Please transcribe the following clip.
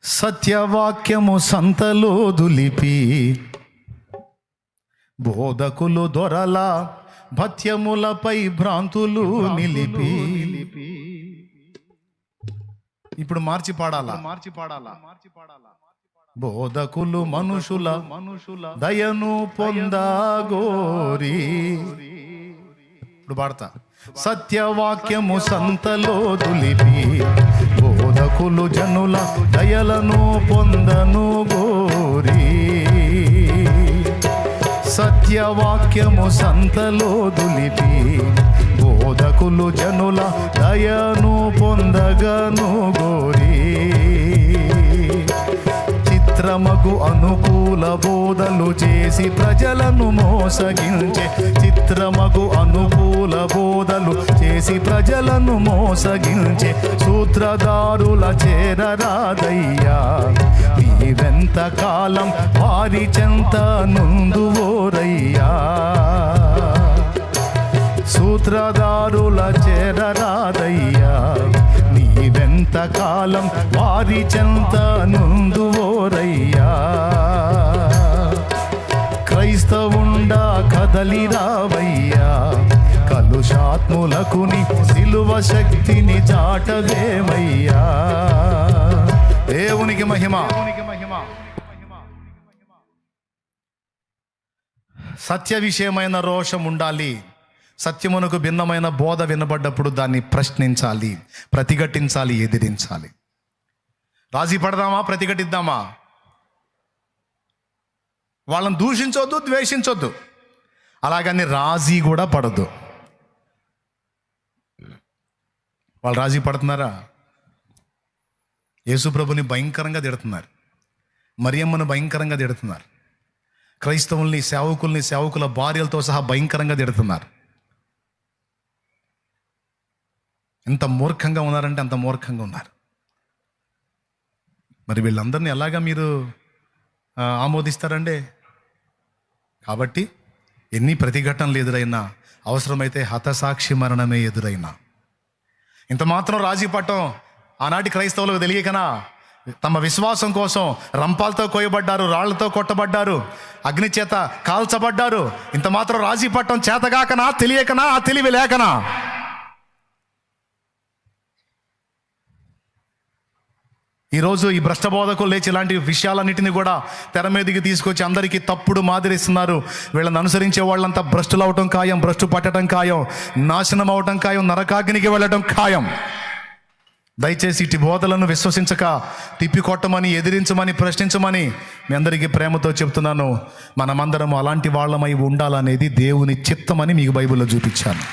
సత్యవాక్యము సంతలో దులిపి బోధకులు దొరల భత్యములపై భ్రాంతులు నిలిపి. ఇప్పుడు మార్చి పాడాలా? బోధకులు మనుషుల దయను పొందగోరి. ఇప్పుడు పాడతా. సత్యవాక్యము సంతలో దులిపి బోధకులు జనుల దయలను పొందను గోరి. సత్యవాక్యము సంతలో దులిపి బోధకులు జనుల దయను పొందగను గోరి. చిత్రమగు అనుకూల బోధలు చేసి ప్రజలను మోసగించే. చిత్రమగు అనుకూల బోధలు చేసి ప్రజలను మోసగించే సూత్రధారుల చేరరాదయ్యా. నీవెంత కాలం వారి చెంత నుందువోరయ్యా. సూత్రధారుల చేరరాదయ్యా. నీవెంత కాలం వారి చెంత నుందువోరయ్యా. క్రైస్తవుండా కదలి రావయ్యా. కలుషాత్ములకు నీ సిలువ శక్తిని చాటదేమయ్యా. దేవునికి మహిమ. సత్య విషయమైన రోషం ఉండాలి. సత్యమునకు భిన్నమైన బోధ వినబడ్డప్పుడు దాన్ని ప్రశ్నించాలి, ప్రతిఘటించాలి, ఎదిరించాలి. రాజీ పడదామా, ప్రతిఘటిద్దామా? వాళ్ళని దూషించొద్దు, ద్వేషించొద్దు, అలాగని రాజీ కూడా పడద్దు. వాళ్ళు రాజీ పడుతున్నారా? యేసుప్రభుని భయంకరంగా తిడుతున్నారు, మరియమ్మను భయంకరంగా తిడుతున్నారు, క్రైస్తవుల్ని, సేవకుల్ని, సేవకుల భార్యలతో సహా భయంకరంగా తిడుతున్నారు. ఎంత మూర్ఖంగా ఉన్నారంటే అంత మూర్ఖంగా ఉన్నారు. మరి వీళ్ళందరినీ ఎలాగా మీరు ఆమోదిస్తారండి? కాబట్టి ఎన్ని ప్రతిఘటనలు ఎదురైనా, అవసరమైతే హతసాక్షి మరణమే ఎదురైనా, ఇంత మాత్రం రాజీ పట్టం ఆనాటి క్రైస్తవులకు తెలియకనా? తమ విశ్వాసం కోసం రంపాలతో కోయబడ్డారు, రాళ్లతో కొట్టబడ్డారు, అగ్ని చేత కాల్చబడ్డారు. ఇంత మాత్రం రాజీ పట్టం చేతగాకనా, తెలియకనా, ఆ తెలివి లేకనా? ఈరోజు ఈ భ్రష్ట బోధకులు లేచి ఇలాంటి విషయాలన్నింటినీ కూడా తెర మీదకి తీసుకొచ్చి అందరికీ తప్పుడు మాదిరిస్తున్నారు. వీళ్ళని అనుసరించే వాళ్ళంతా భ్రష్టులు అవటం ఖాయం, భ్రష్టు పట్టడం ఖాయం, నాశనం అవటం ఖాయం, నరకాగ్నికి వెళ్ళటం ఖాయం. దయచేసి ఇటు బోధలను విశ్వసించక తిప్పికొట్టమని, ఎదిరించమని, ప్రశ్నించమని మీ అందరికీ ప్రేమతో చెప్తున్నాను. మనమందరం అలాంటి వాళ్ళమై ఉండాలనేది దేవుని చిత్తమని మీకు బైబిల్లో చూపించాను.